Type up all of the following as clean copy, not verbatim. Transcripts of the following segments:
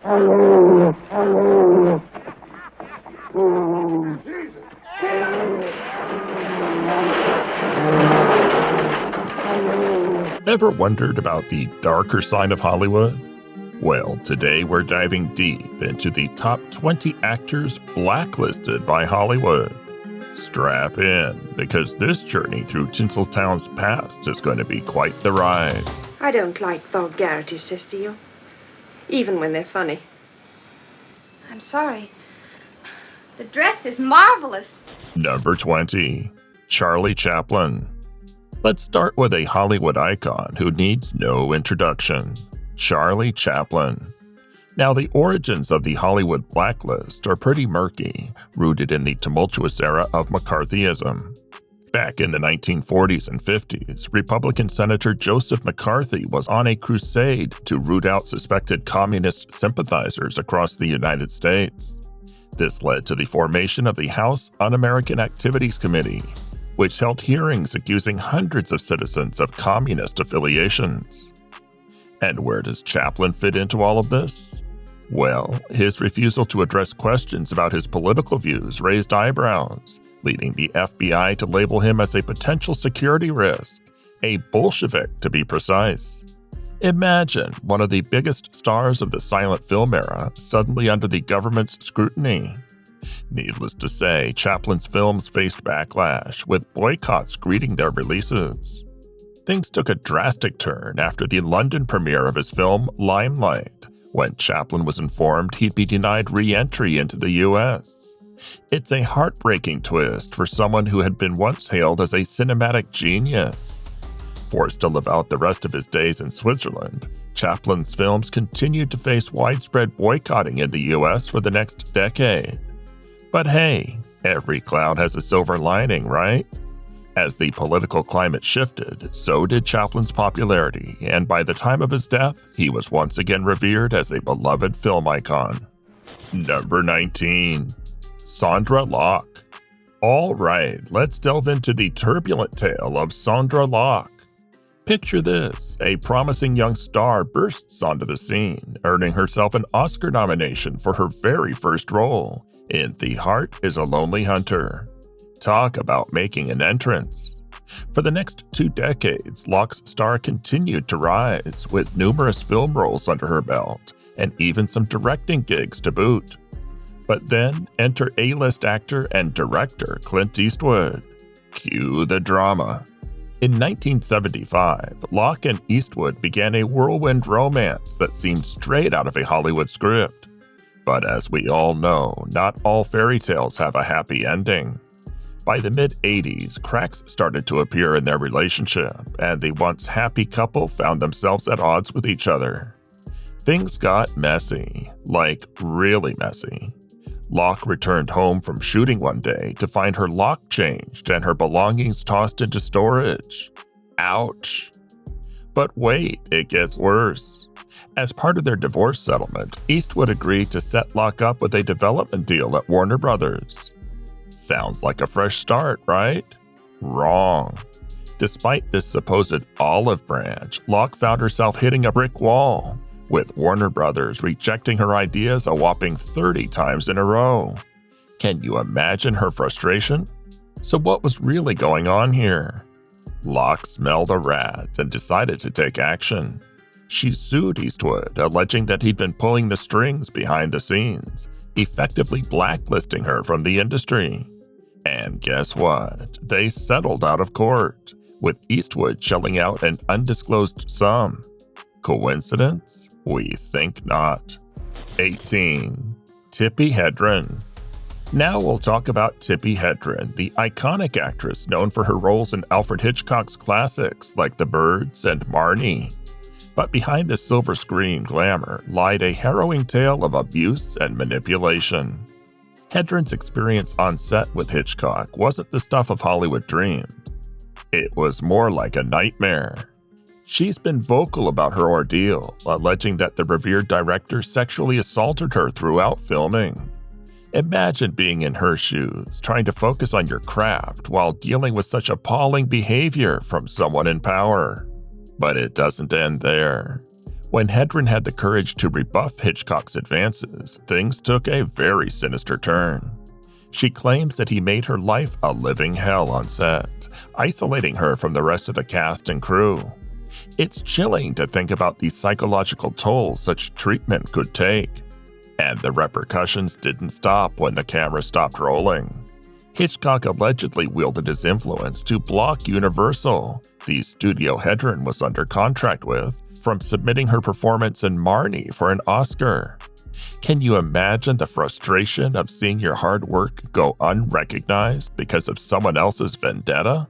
Ever wondered about the darker side of Hollywood? Well, today we're diving deep into the top 20 actors blacklisted by Hollywood. Strap in, because this journey through Tinseltown's past is going to be quite the ride. I don't like vulgarities, Cecile, even when they're funny. I'm sorry. The dress is marvelous. Number 20, Charlie Chaplin. Let's start with a Hollywood icon who needs no introduction, Charlie Chaplin. Now, the origins of the Hollywood blacklist are pretty murky, rooted in the tumultuous era of McCarthyism. Back in the 1940s and 50s, Republican Senator Joseph McCarthy was on a crusade to root out suspected communist sympathizers across the United States. This led to the formation of the House Un-American Activities Committee, which held hearings accusing hundreds of citizens of communist affiliations. And where does Chaplin fit into all of this? Well, his refusal to address questions about his political views raised eyebrows, leading the FBI to label him as a potential security risk, a Bolshevik to be precise. Imagine one of the biggest stars of the silent film era suddenly under the government's scrutiny. Needless to say, Chaplin's films faced backlash, with boycotts greeting their releases. Things took a drastic turn after the London premiere of his film Limelight, when Chaplin was informed he'd be denied re-entry into the U.S. It's a heartbreaking twist for someone who had been once hailed as a cinematic genius. Forced to live out the rest of his days in Switzerland, Chaplin's films continued to face widespread boycotting in the U.S. for the next decade. But hey, every cloud has a silver lining, right? As the political climate shifted, so did Chaplin's popularity, and by the time of his death, he was once again revered as a beloved film icon. Number 19, Sandra Lock. All right, let's delve into the turbulent tale of Sandra Lock. Picture this, a promising young star bursts onto the scene, earning herself an Oscar nomination for her very first role in The Heart is a Lonely Hunter. Talk about making an entrance. For the next 2 decades, Lock's star continued to rise, with numerous film roles under her belt, and even some directing gigs to boot. But then, enter A-list actor and director Clint Eastwood. Cue the drama. In 1975, Lock and Eastwood began a whirlwind romance that seemed straight out of a Hollywood script. But as we all know, not all fairy tales have a happy ending. By the mid-80s, cracks started to appear in their relationship, and the once happy couple found themselves at odds with each other. Things got messy, like really messy. Lock returned home from shooting one day to find her lock changed and her belongings tossed into storage. Ouch. But wait, it gets worse. As part of their divorce settlement, Eastwood agreed to set Lock up with a development deal at Warner Brothers. Sounds like a fresh start, right? Wrong. Despite this supposed olive branch, Lock found herself hitting a brick wall, with Warner Brothers rejecting her ideas a whopping 30 times in a row. Can you imagine her frustration? So what was really going on here? Lock smelled a rat and decided to take action. She sued Eastwood, alleging that he'd been pulling the strings behind the scenes, effectively blacklisting her from the industry. And guess what? They settled out of court, with Eastwood shelling out an undisclosed sum. Coincidence? We think not. 18. Tippy Hedren. Now we'll talk about Tippy Hedren, the iconic actress known for her roles in Alfred Hitchcock's classics like The Birds and Marnie. But behind the silver screen glamour lied a harrowing tale of abuse and manipulation. Hedren's experience on set with Hitchcock wasn't the stuff of Hollywood dreams. It was more like a nightmare. She's been vocal about her ordeal, alleging that the revered director sexually assaulted her throughout filming. Imagine being in her shoes, trying to focus on your craft while dealing with such appalling behavior from someone in power. But it doesn't end there. When Hedren had the courage to rebuff Hitchcock's advances, things took a very sinister turn. She claims that he made her life a living hell on set, isolating her from the rest of the cast and crew. It's chilling to think about the psychological toll such treatment could take. And the repercussions didn't stop when the camera stopped rolling. Hitchcock allegedly wielded his influence to block Universal, the studio Hedren was under contract with, from submitting her performance in Marnie for an Oscar. Can you imagine the frustration of seeing your hard work go unrecognized because of someone else's vendetta?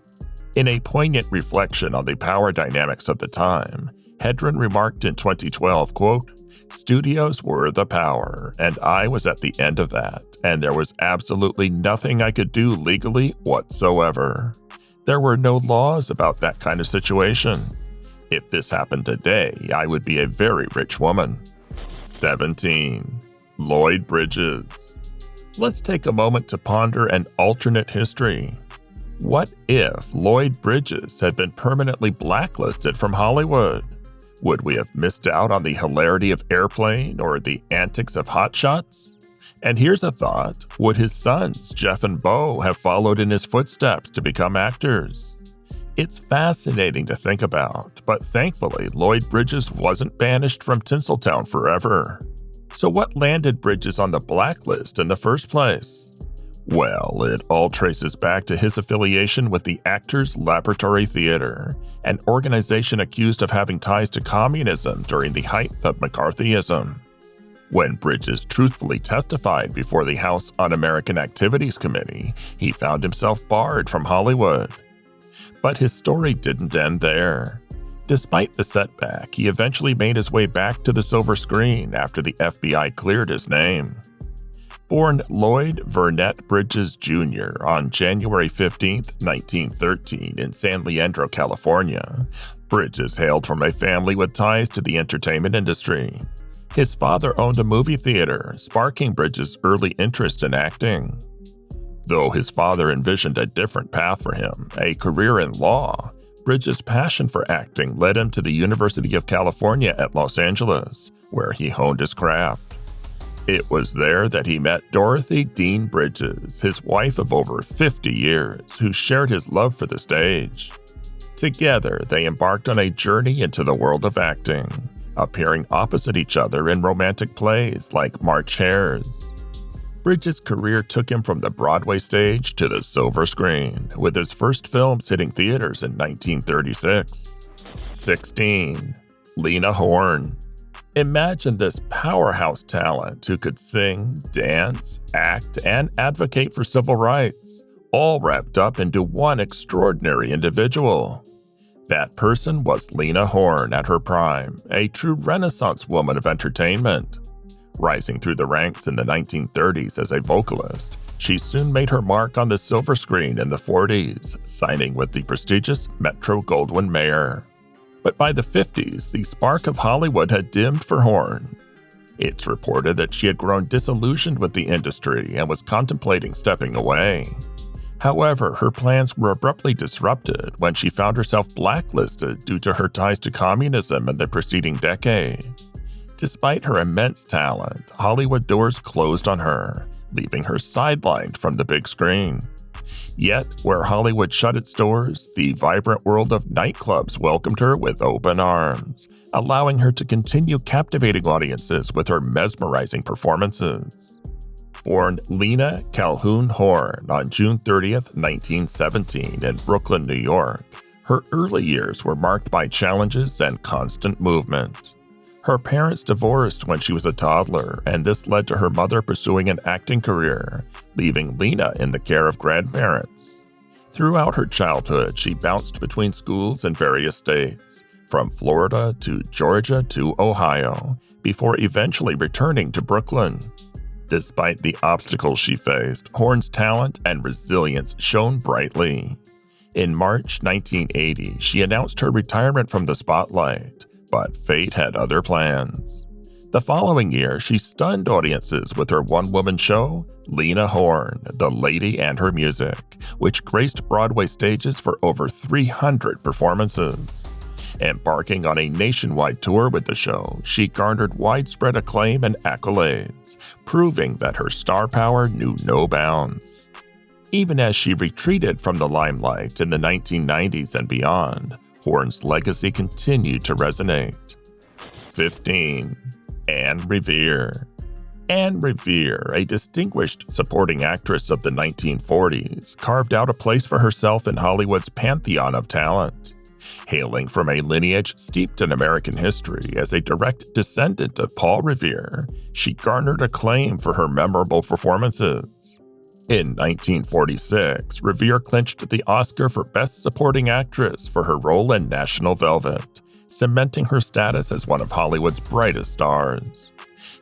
In a poignant reflection on the power dynamics of the time, Hedren remarked in 2012, quote, "Studios were the power, and I was at the end of that, and there was absolutely nothing I could do legally whatsoever. There were no laws about that kind of situation. If this happened today, I would be a very rich woman." 17. Lloyd Bridges. Let's take a moment to ponder an alternate history. What if Lloyd Bridges had been permanently blacklisted from Hollywood? Would we have missed out on the hilarity of Airplane or the antics of Hot Shots? And here's a thought, would his sons, Jeff and Beau, have followed in his footsteps to become actors? It's fascinating to think about, but thankfully Lloyd Bridges wasn't banished from Tinseltown forever. So what landed Bridges on the blacklist in the first place? Well, it all traces back to his affiliation with the Actors Laboratory Theater, an organization accused of having ties to communism during the height of McCarthyism. When Bridges truthfully testified before the House Un-American Activities Committee, he found himself barred from Hollywood. But his story didn't end there. Despite the setback, he eventually made his way back to the silver screen after the FBI cleared his name. Born Lloyd Vernette Bridges Jr. on January 15, 1913 in San Leandro, California, Bridges hailed from a family with ties to the entertainment industry. His father owned a movie theater, sparking Bridges' early interest in acting. Though his father envisioned a different path for him, a career in law, Bridges' passion for acting led him to the University of California at Los Angeles, where he honed his craft. It was there that he met Dorothy Dean Bridges, his wife of over 50 years, who shared his love for the stage. Together, they embarked on a journey into the world of acting, appearing opposite each other in romantic plays like March Hares. Bridges' career took him from the Broadway stage to the silver screen, with his first films hitting theaters in 1936. 16. Lena Horne. Imagine this powerhouse talent who could sing, dance, act, and advocate for civil rights, all wrapped up into one extraordinary individual. That person was Lena Horne at her prime, a true Renaissance woman of entertainment. Rising through the ranks in the 1930s as a vocalist, she soon made her mark on the silver screen in the 40s, signing with the prestigious Metro-Goldwyn-Mayer. But by the 50s, the spark of Hollywood had dimmed for Horne. It's reported that she had grown disillusioned with the industry and was contemplating stepping away. However, her plans were abruptly disrupted when she found herself blacklisted due to her ties to communism in the preceding decade. Despite her immense talent, Hollywood doors closed on her, leaving her sidelined from the big screen. Yet, where Hollywood shut its doors, the vibrant world of nightclubs welcomed her with open arms, allowing her to continue captivating audiences with her mesmerizing performances. Born Lena Calhoun Horne on June 30, 1917 in Brooklyn, New York, her early years were marked by challenges and constant movement. Her parents divorced when she was a toddler, and this led to her mother pursuing an acting career, leaving Lena in the care of grandparents. Throughout her childhood, she bounced between schools in various states, from Florida to Georgia to Ohio, before eventually returning to Brooklyn. Despite the obstacles she faced, Horne's talent and resilience shone brightly. In March 1980, she announced her retirement from the spotlight, but fate had other plans. The following year, she stunned audiences with her one-woman show, Lena Horne, The Lady and Her Music, which graced Broadway stages for over 300 performances. Embarking on a nationwide tour with the show, she garnered widespread acclaim and accolades, proving that her star power knew no bounds. Even as she retreated from the limelight in the 1990s and beyond, Horne's legacy continued to resonate. 15. Anne Revere. Anne Revere, a distinguished supporting actress of the 1940s, carved out a place for herself in Hollywood's pantheon of talent. Hailing from a lineage steeped in American history as a direct descendant of Paul Revere, she garnered acclaim for her memorable performances. In 1946, Revere clinched the Oscar for Best Supporting Actress for her role in National Velvet, cementing her status as one of Hollywood's brightest stars.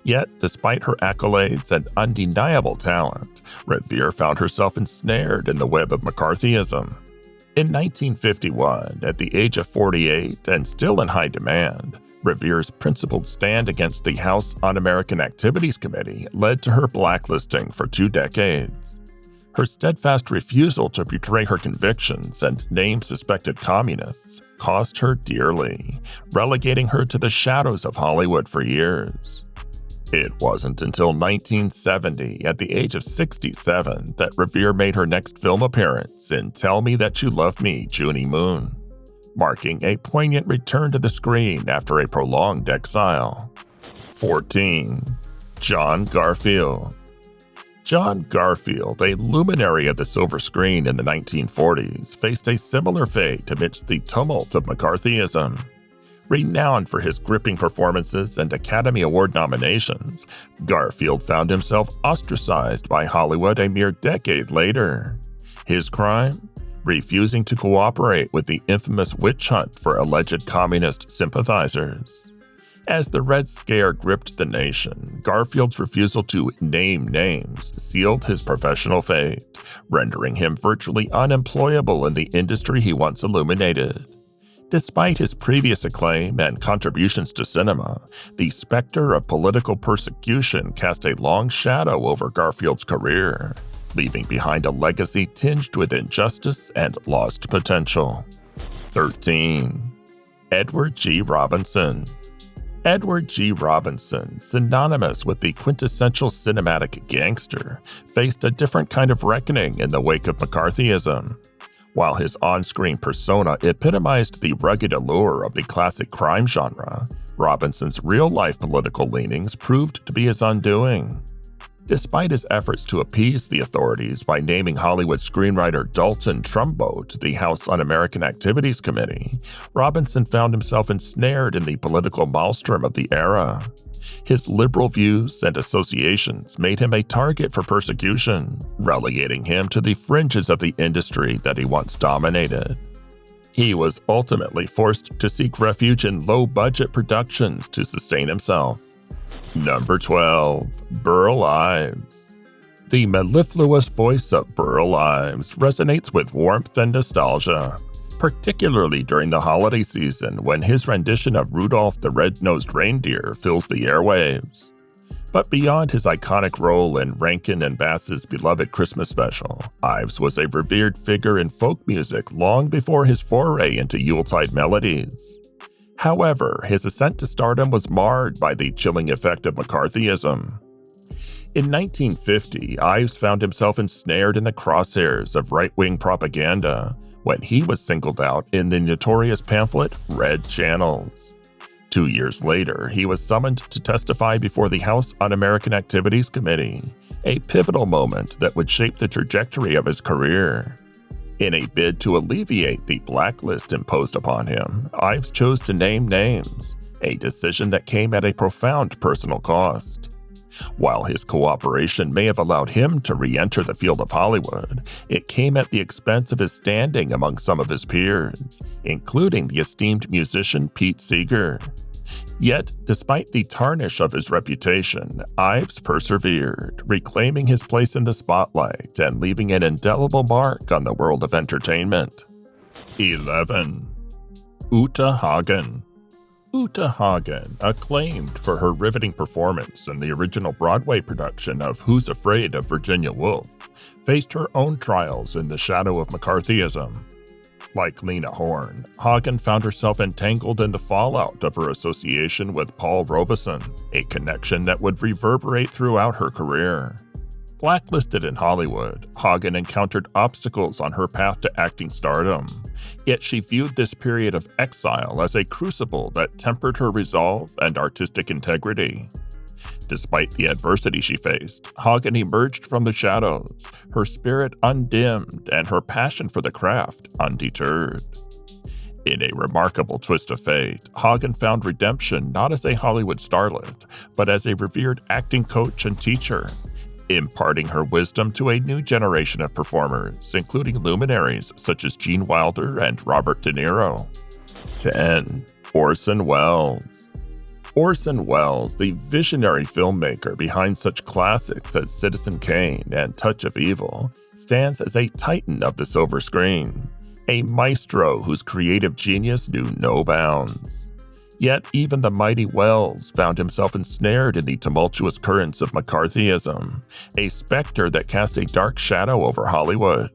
Yet, despite her accolades and undeniable talent, Revere found herself ensnared in the web of McCarthyism. In 1951, at the age of 48 and still in high demand, Revere's principled stand against the House Un-American Activities Committee led to her blacklisting for 2 decades. Her steadfast refusal to betray her convictions and name suspected communists cost her dearly, relegating her to the shadows of Hollywood for years. It wasn't until 1970, at the age of 67, that Revere made her next film appearance in Tell Me That You Love Me, Junie Moon, marking a poignant return to the screen after a prolonged exile. 14. John Garfield. John Garfield, a luminary of the silver screen in the 1940s, faced a similar fate amidst the tumult of McCarthyism. Renowned for his gripping performances and Academy Award nominations, Garfield found himself ostracized by Hollywood a mere decade later. His crime? Refusing to cooperate with the infamous witch hunt for alleged communist sympathizers. As the Red Scare gripped the nation, Garfield's refusal to name names sealed his professional fate, rendering him virtually unemployable in the industry he once illuminated. Despite his previous acclaim and contributions to cinema, the specter of political persecution cast a long shadow over Garfield's career, leaving behind a legacy tinged with injustice and lost potential. 13. Edward G. Robinson. Edward G. Robinson, synonymous with the quintessential cinematic gangster, faced a different kind of reckoning in the wake of McCarthyism. While his on-screen persona epitomized the rugged allure of the classic crime genre, Robinson's real-life political leanings proved to be his undoing. Despite his efforts to appease the authorities by naming Hollywood screenwriter Dalton Trumbo to the House Un-American Activities Committee, Robinson found himself ensnared in the political maelstrom of the era. His liberal views and associations made him a target for persecution, relegating him to the fringes of the industry that he once dominated. He was ultimately forced to seek refuge in low-budget productions to sustain himself. Number 12. Burl Ives. The mellifluous voice of Burl Ives resonates with warmth and nostalgia, particularly during the holiday season when his rendition of Rudolph the Red-Nosed Reindeer fills the airwaves. But beyond his iconic role in Rankin and Bass's beloved Christmas special, Ives was a revered figure in folk music long before his foray into Yuletide melodies. However, his ascent to stardom was marred by the chilling effect of McCarthyism. In 1950, Ives found himself ensnared in the crosshairs of right-wing propaganda when he was singled out in the notorious pamphlet Red Channels. 2 years later, he was summoned to testify before the House Un-American Activities Committee, a pivotal moment that would shape the trajectory of his career. In a bid to alleviate the blacklist imposed upon him, Ives chose to name names, a decision that came at a profound personal cost. While his cooperation may have allowed him to re-enter the field of Hollywood, it came at the expense of his standing among some of his peers, including the esteemed musician Pete Seeger. Yet, despite the tarnish of his reputation, Ives persevered, reclaiming his place in the spotlight and leaving an indelible mark on the world of entertainment. 11. Uta Hagen. Uta Hagen, acclaimed for her riveting performance in the original Broadway production of Who's Afraid of Virginia Woolf, faced her own trials in the shadow of McCarthyism. Like Lena Horne, Hogan found herself entangled in the fallout of her association with Paul Robeson, a connection that would reverberate throughout her career. Blacklisted in Hollywood, Hogan encountered obstacles on her path to acting stardom, yet she viewed this period of exile as a crucible that tempered her resolve and artistic integrity. Despite the adversity she faced, Hogan emerged from the shadows, her spirit undimmed and her passion for the craft undeterred. In a remarkable twist of fate, Hogan found redemption not as a Hollywood starlet, but as a revered acting coach and teacher, imparting her wisdom to a new generation of performers, including luminaries such as Gene Wilder and Robert De Niro. 10. Orson Wells. Orson Wells, the visionary filmmaker behind such classics as Citizen Kane and Touch of Evil, stands as a titan of the silver screen, a maestro whose creative genius knew no bounds. Yet even the mighty Wells found himself ensnared in the tumultuous currents of McCarthyism, a specter that cast a dark shadow over Hollywood.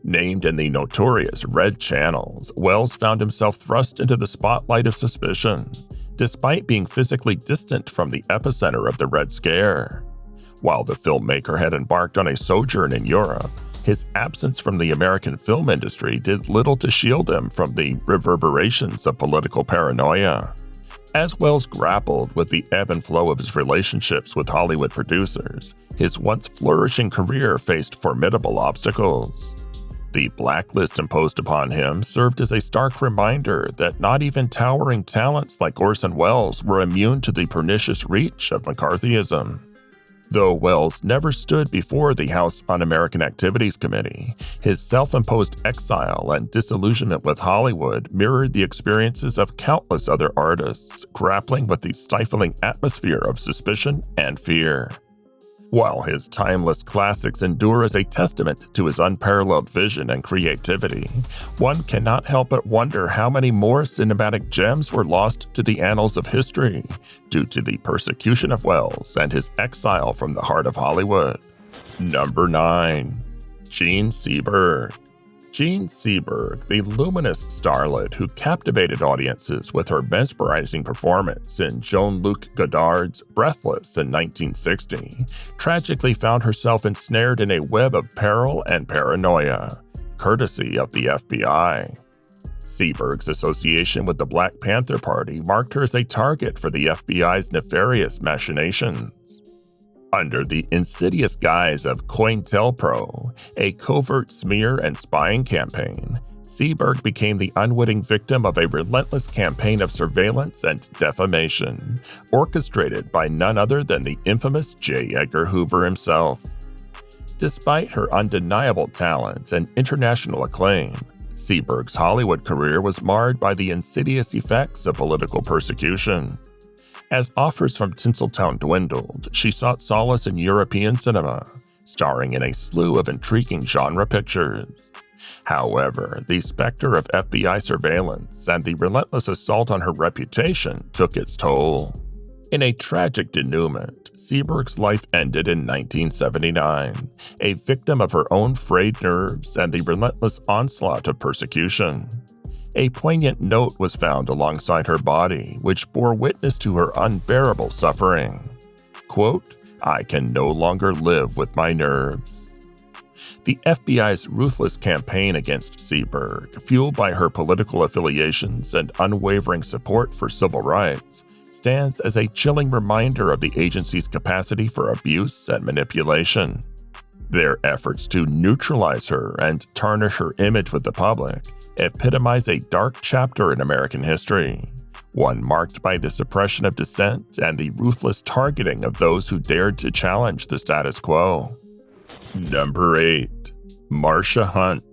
Named in the notorious Red Channels, Wells found himself thrust into the spotlight of suspicion, despite being physically distant from the epicenter of the Red Scare. While the filmmaker had embarked on a sojourn in Europe, his absence from the American film industry did little to shield him from the reverberations of political paranoia. As Wells grappled with the ebb and flow of his relationships with Hollywood producers, his once flourishing career faced formidable obstacles. The blacklist imposed upon him served as a stark reminder that not even towering talents like Orson Wells were immune to the pernicious reach of McCarthyism. Though Wells never stood before the House Un-American Activities Committee, his self-imposed exile and disillusionment with Hollywood mirrored the experiences of countless other artists grappling with the stifling atmosphere of suspicion and fear. While his timeless classics endure as a testament to his unparalleled vision and creativity, one cannot help but wonder how many more cinematic gems were lost to the annals of history due to the persecution of Wells and his exile from the heart of Hollywood. Number 9. Jean Seberg. Jean Seberg, the luminous starlet who captivated audiences with her mesmerizing performance in Jean-Luc Godard's Breathless in 1960, tragically found herself ensnared in a web of peril and paranoia, courtesy of the FBI. Seberg's association with the Black Panther Party marked her as a target for the FBI's nefarious machinations. Under the insidious guise of COINTELPRO, a covert smear and spying campaign, Seberg became the unwitting victim of a relentless campaign of surveillance and defamation, orchestrated by none other than the infamous J. Edgar Hoover himself. Despite her undeniable talent and international acclaim, Seberg's Hollywood career was marred by the insidious effects of political persecution. As offers from Tinseltown dwindled, she sought solace in European cinema, starring in a slew of intriguing genre pictures. However, the specter of FBI surveillance and the relentless assault on her reputation took its toll. In a tragic denouement, Seberg's life ended in 1979, a victim of her own frayed nerves and the relentless onslaught of persecution. A poignant note was found alongside her body, which bore witness to her unbearable suffering. Quote, "I can no longer live with my nerves." The FBI's ruthless campaign against Seberg, fueled by her political affiliations and unwavering support for civil rights, stands as a chilling reminder of the agency's capacity for abuse and manipulation. Their efforts to neutralize her and tarnish her image with the public epitomize a dark chapter in American history, one marked by the suppression of dissent and the ruthless targeting of those who dared to challenge the status quo. Number 8. Marsha Hunt.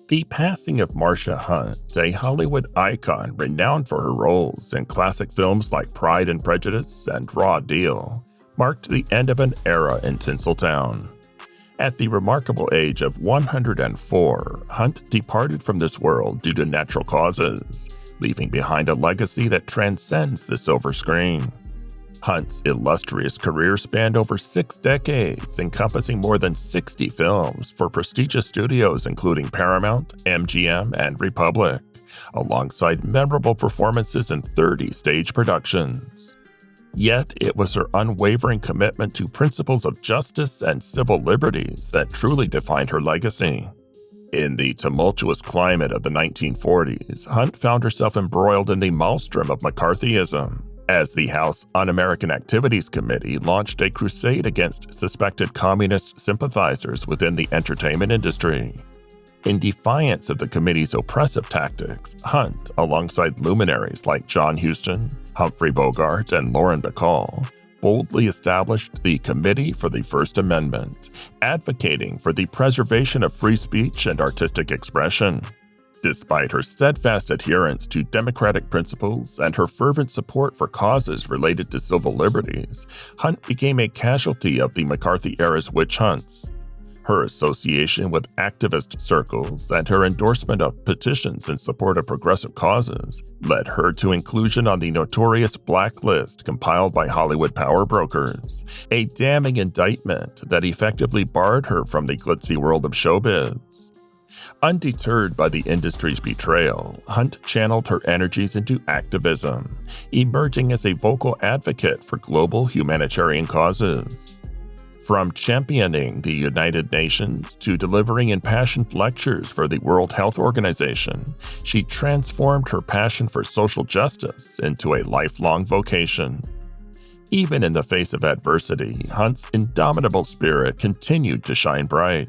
The passing of Marsha Hunt, a Hollywood icon renowned for her roles in classic films like Pride and Prejudice and Raw Deal, marked the end of an era in Tinseltown. At the remarkable age of 104, Hunt departed from this world due to natural causes, leaving behind a legacy that transcends the silver screen. Hunt's illustrious career spanned over 6 decades, encompassing more than 60 films for prestigious studios including Paramount, MGM, and Republic, alongside memorable performances in 30 stage productions. Yet, it was her unwavering commitment to principles of justice and civil liberties that truly defined her legacy. In the tumultuous climate of the 1940s, Hunt found herself embroiled in the maelstrom of McCarthyism, as the House Un-American Activities Committee launched a crusade against suspected communist sympathizers within the entertainment industry. In defiance of the committee's oppressive tactics, Hunt, alongside luminaries like John Huston, Humphrey Bogart, and Lauren Bacall, boldly established the Committee for the First Amendment, advocating for the preservation of free speech and artistic expression. Despite her steadfast adherence to democratic principles and her fervent support for causes related to civil liberties, Hunt became a casualty of the McCarthy-era's witch hunts. Her association with activist circles and her endorsement of petitions in support of progressive causes led her to inclusion on the notorious Blacklist compiled by Hollywood power brokers, a damning indictment that effectively barred her from the glitzy world of showbiz. Undeterred by the industry's betrayal, Hunt channeled her energies into activism, emerging as a vocal advocate for global humanitarian causes. From championing the United Nations to delivering impassioned lectures for the World Health Organization, she transformed her passion for social justice into a lifelong vocation. Even in the face of adversity, Hunt's indomitable spirit continued to shine bright.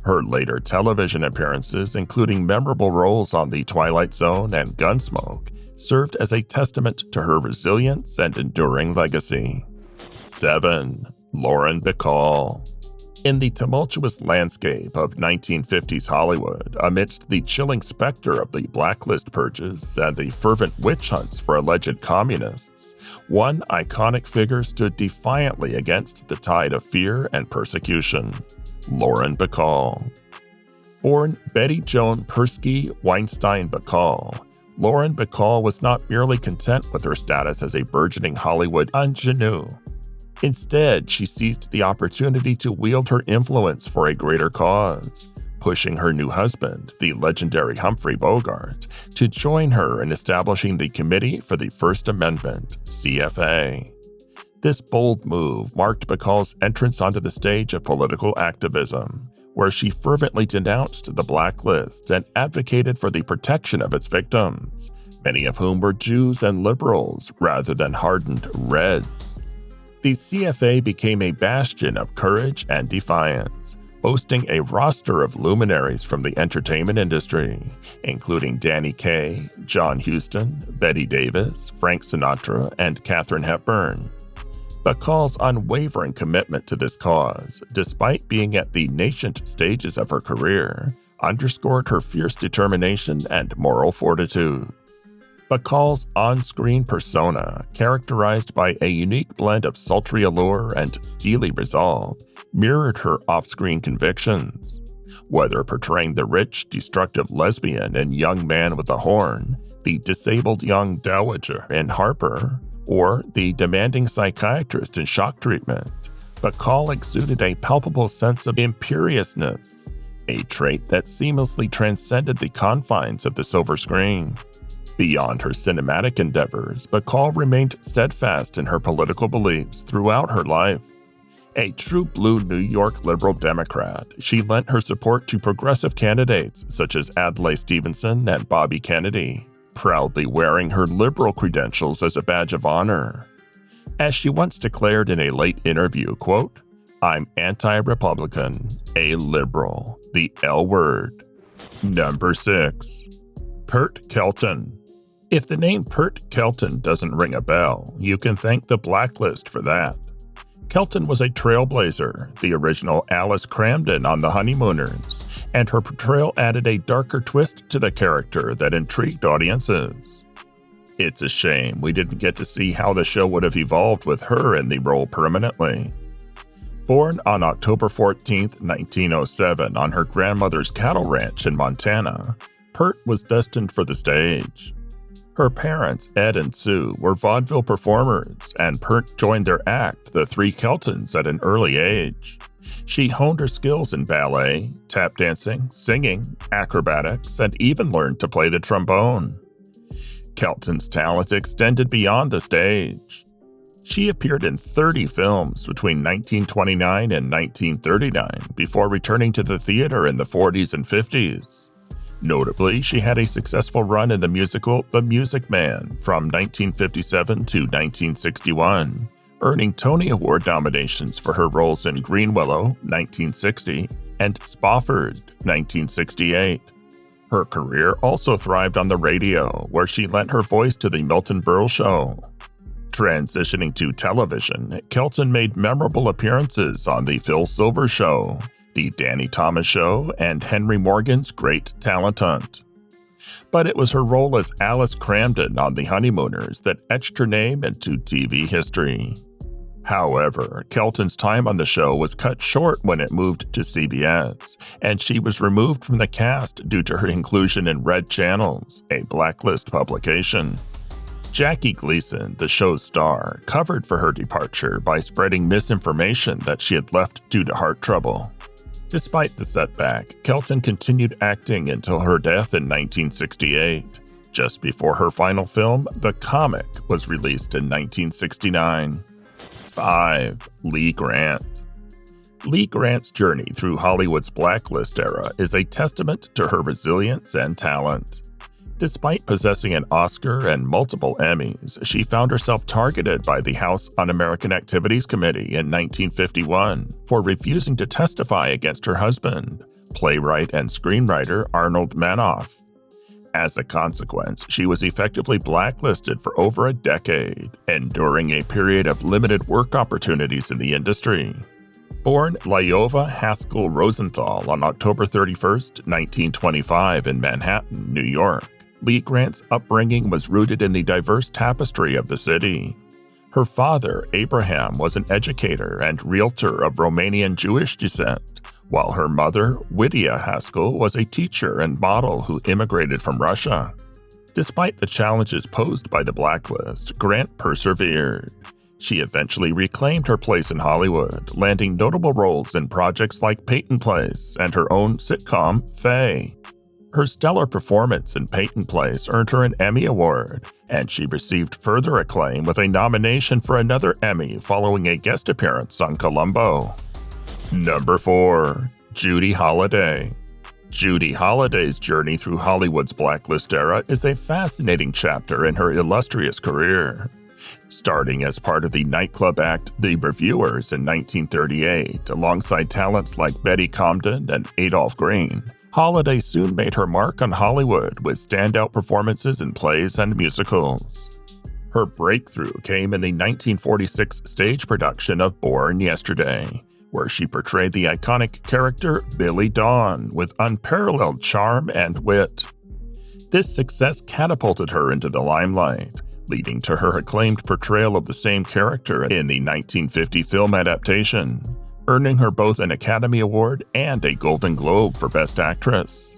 Her later television appearances, including memorable roles on The Twilight Zone and Gunsmoke, served as a testament to her resilience and enduring legacy. 7. Lauren Bacall. In the tumultuous landscape of 1950s Hollywood, amidst the chilling specter of the blacklist purges and the fervent witch hunts for alleged communists, one iconic figure stood defiantly against the tide of fear and persecution: Lauren Bacall. Born Betty Joan Persky Weinstein Bacall, Lauren Bacall was not merely content with her status as a burgeoning Hollywood ingenue. Instead, she seized the opportunity to wield her influence for a greater cause, pushing her new husband, the legendary Humphrey Bogart, to join her in establishing the Committee for the First Amendment, CFA. This bold move marked Bacall's entrance onto the stage of political activism, where she fervently denounced the blacklist and advocated for the protection of its victims, many of whom were Jews and liberals rather than hardened Reds. The CFA became a bastion of courage and defiance, boasting a roster of luminaries from the entertainment industry, including Danny Kaye, John Huston, Bette Davis, Frank Sinatra, and Katharine Hepburn. Bacall's unwavering commitment to this cause, despite being at the nascent stages of her career, underscored her fierce determination and moral fortitude. Bacall's on-screen persona, characterized by a unique blend of sultry allure and steely resolve, mirrored her off-screen convictions. Whether portraying the rich, destructive lesbian in Young Man with a Horn, the disabled young dowager in Harper, or the demanding psychiatrist in Shock Treatment, Bacall exuded a palpable sense of imperiousness, a trait that seamlessly transcended the confines of the silver screen. Beyond her cinematic endeavors, Bacall remained steadfast in her political beliefs throughout her life. A true blue New York liberal Democrat, she lent her support to progressive candidates such as Adlai Stevenson and Bobby Kennedy, proudly wearing her liberal credentials as a badge of honor. As she once declared in a late interview, quote, "I'm anti-Republican, a liberal, the L word." Number 6. Pert Kelton. If the name Pert Kelton doesn't ring a bell, you can thank the Blacklist for that. Kelton was a trailblazer, the original Alice Cramden on The Honeymooners, and her portrayal added a darker twist to the character that intrigued audiences. It's a shame we didn't get to see how the show would have evolved with her in the role permanently. Born on October 14, 1907 on her grandmother's cattle ranch in Montana, Pert was destined for the stage. Her parents, Ed and Sue, were vaudeville performers, and Pert joined their act, the Three Keltons, at an early age. She honed her skills in ballet, tap dancing, singing, acrobatics, and even learned to play the trombone. Kelton's talent extended beyond the stage. She appeared in 30 films between 1929 and 1939 before returning to the theater in the 40s and 50s. Notably, she had a successful run in the musical The Music Man from 1957 to 1961, earning Tony Award nominations for her roles in Greenwillow, 1960, and Spofford, 1968. Her career also thrived on the radio, where she lent her voice to The Milton Berle Show. Transitioning to television, Kelton made memorable appearances on The Phil Silvers Show, The Danny Thomas Show, and Henry Morgan's Great Talent Hunt. But it was her role as Alice Cramden on The Honeymooners that etched her name into TV history. However, Kelton's time on the show was cut short when it moved to CBS, and she was removed from the cast due to her inclusion in Red Channels, a Blacklist publication. Jackie Gleason, the show's star, covered for her departure by spreading misinformation that she had left due to heart trouble. Despite the setback, Kelton continued acting until her death in 1968. Just before her final film, The Comic, was released in 1969. 5. Lee Grant. Lee Grant's journey through Hollywood's blacklist era is a testament to her resilience and talent. Despite possessing an Oscar and multiple Emmys, she found herself targeted by the House Un-American Activities Committee in 1951 for refusing to testify against her husband, playwright and screenwriter Arnold Manoff. As a consequence, she was effectively blacklisted for over a decade, enduring a period of limited work opportunities in the industry. Born Lyova Haskell Rosenthal on October 31, 1925 in Manhattan, New York, Lee Grant's upbringing was rooted in the diverse tapestry of the city. Her father, Abraham, was an educator and realtor of Romanian Jewish descent, while her mother, Whittia Haskell, was a teacher and model who immigrated from Russia. Despite the challenges posed by the blacklist, Grant persevered. She eventually reclaimed her place in Hollywood, landing notable roles in projects like Peyton Place and her own sitcom, Faye. Her stellar performance in Peyton Place earned her an Emmy Award, and she received further acclaim with a nomination for another Emmy following a guest appearance on Columbo. Number 4. Judy Holiday. Judy Holiday's journey through Hollywood's blacklist era is a fascinating chapter in her illustrious career. Starting as part of the nightclub act The Reviewers in 1938, alongside talents like Betty Comden and Adolph Green, Holiday soon made her mark on Hollywood with standout performances in plays and musicals. Her breakthrough came in the 1946 stage production of Born Yesterday, where she portrayed the iconic character Billy Dawn with unparalleled charm and wit. This success catapulted her into the limelight, leading to her acclaimed portrayal of the same character in the 1950 film adaptation, earning her both an Academy Award and a Golden Globe for Best Actress.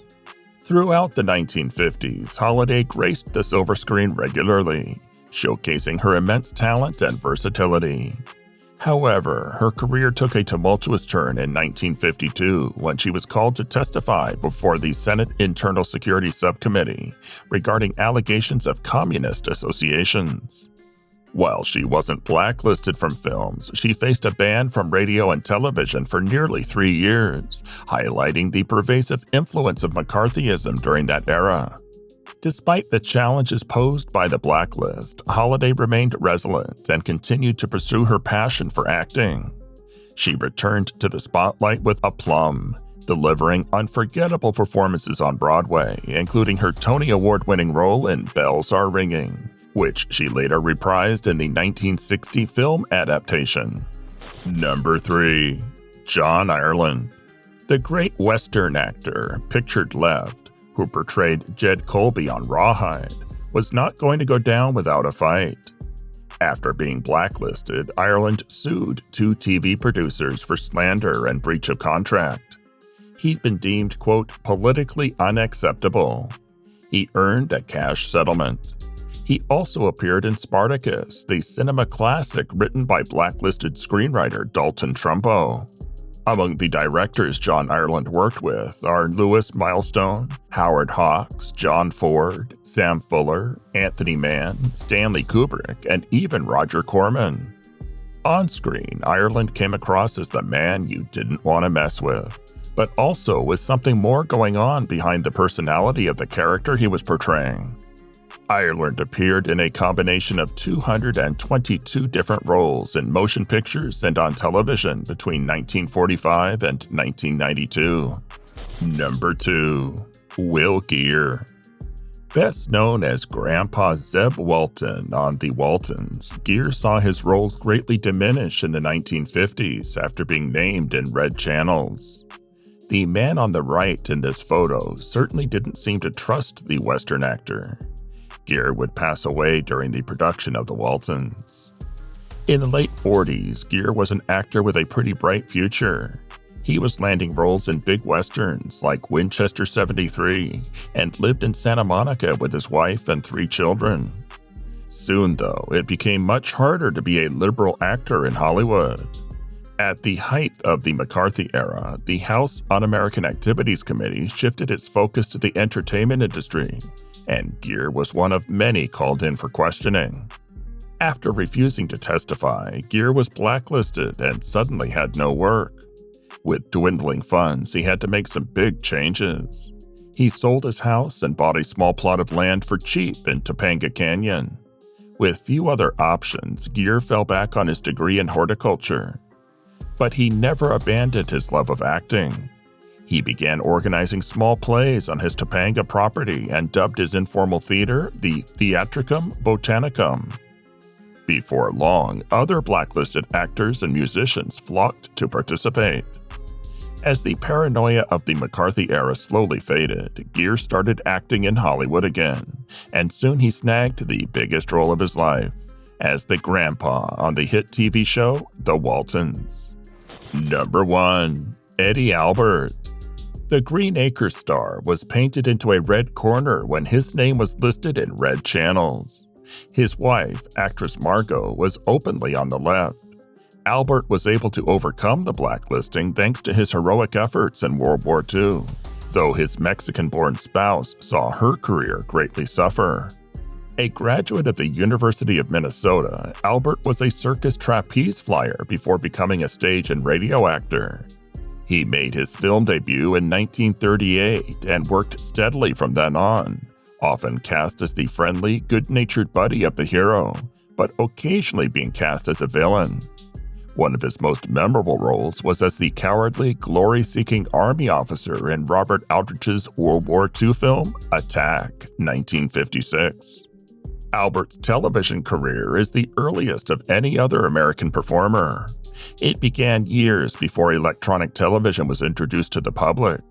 Throughout the 1950s, Holiday graced the silver screen regularly, showcasing her immense talent and versatility. However, her career took a tumultuous turn in 1952 when she was called to testify before the Senate Internal Security Subcommittee regarding allegations of communist associations. While she wasn't blacklisted from films, she faced a ban from radio and television for nearly 3 years, highlighting the pervasive influence of McCarthyism during that era. Despite the challenges posed by the blacklist, Holiday remained resilient and continued to pursue her passion for acting. She returned to the spotlight with aplomb, delivering unforgettable performances on Broadway, including her Tony Award-winning role in Bells Are Ringing, which she later reprised in the 1960 film adaptation. Number 3. John Ireland. The great Western actor, pictured left, who portrayed Jed Colby on Rawhide, was not going to go down without a fight. After being blacklisted, Ireland sued 2 TV producers for slander and breach of contract. He'd been deemed, quote, politically unacceptable. He earned a cash settlement. He also appeared in Spartacus, the cinema classic written by blacklisted screenwriter Dalton Trumbo. Among the directors John Ireland worked with are Lewis Milestone, Howard Hawks, John Ford, Sam Fuller, Anthony Mann, Stanley Kubrick, and even Roger Corman. On screen, Ireland came across as the man you didn't want to mess with, but also with something more going on behind the personality of the character he was portraying. Ireland appeared in a combination of 222 different roles in motion pictures and on television between 1945 and 1992. Number 2. Will Geer. Best known as Grandpa Zeb Walton on The Waltons, Geer saw his roles greatly diminish in the 1950s after being named in red channels. The man on the right in this photo certainly didn't seem to trust the Western actor. Geer would pass away during the production of The Waltons. In the late 40s, Geer was an actor with a pretty bright future. He was landing roles in big westerns like Winchester 73 and lived in Santa Monica with his wife and 3 children. Soon, though, it became much harder to be a liberal actor in Hollywood. At the height of the McCarthy era, the House Un-American Activities Committee shifted its focus to the entertainment industry, and Geer was one of many called in for questioning. After refusing to testify, Geer was blacklisted and suddenly had no work. With dwindling funds, he had to make some big changes. He sold his house and bought a small plot of land for cheap in Topanga Canyon. With few other options, Geer fell back on his degree in horticulture. But he never abandoned his love of acting. He began organizing small plays on his Topanga property and dubbed his informal theater the Theatricum Botanicum. Before long, other blacklisted actors and musicians flocked to participate. As the paranoia of the McCarthy era slowly faded, Geer started acting in Hollywood again, and soon he snagged the biggest role of his life, as the grandpa on the hit TV show The Waltons. Number 1. Eddie Albert. The Green Acres star was painted into a red corner when his name was listed in red channels. His wife, actress Margot, was openly on the left. Albert was able to overcome the blacklisting thanks to his heroic efforts in World War II, though his Mexican-born spouse saw her career greatly suffer. A graduate of the University of Minnesota, Albert was a circus trapeze flyer before becoming a stage and radio actor. He made his film debut in 1938 and worked steadily from then on, often cast as the friendly, good-natured buddy of the hero, but occasionally being cast as a villain. One of his most memorable roles was as the cowardly, glory-seeking army officer in Robert Aldrich's World War II film, Attack, 1956. Albert's television career is the earliest of any other American performer. It began years before electronic television was introduced to the public.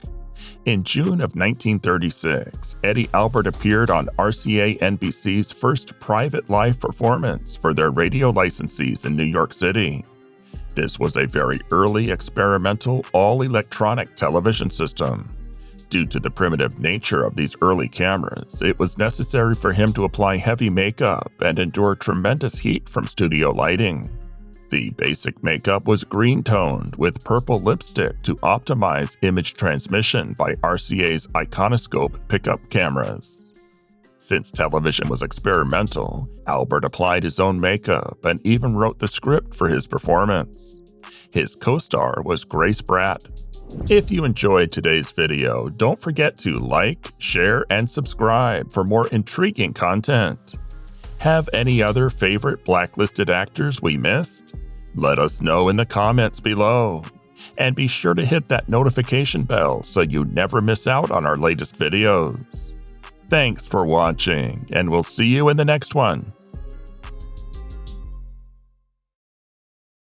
In June of 1936, Eddie Albert appeared on RCA NBC's first private live performance for their radio licensees in New York City. This was a very early experimental all-electronic television system. Due to the primitive nature of these early cameras, it was necessary for him to apply heavy makeup and endure tremendous heat from studio lighting. The basic makeup was green-toned with purple lipstick to optimize image transmission by RCA's Iconoscope pickup cameras. Since television was experimental, Albert applied his own makeup and even wrote the script for his performance. His co-star was Grace Bratt. If you enjoyed today's video, don't forget to like, share, and subscribe for more intriguing content. Have any other favorite blacklisted actors we missed? Let us know in the comments below. And be sure to hit that notification bell so you never miss out on our latest videos. Thanks for watching, and we'll see you in the next one.